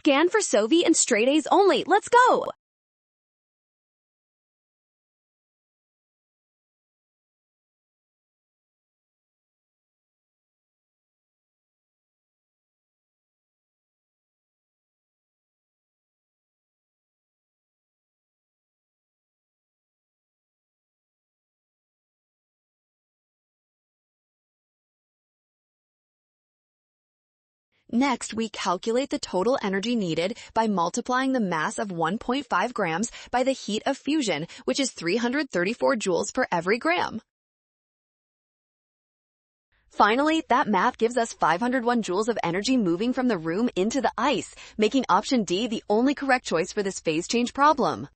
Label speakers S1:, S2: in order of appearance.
S1: Scan for Sovi and straight A's only. Let's go! Next, we calculate the total energy needed by multiplying the mass of 1.5 grams by the heat of fusion, which is 334 joules per every gram. Finally, that math gives us 501 joules of energy moving from the room into the ice, making option D the only correct choice for this phase change problem.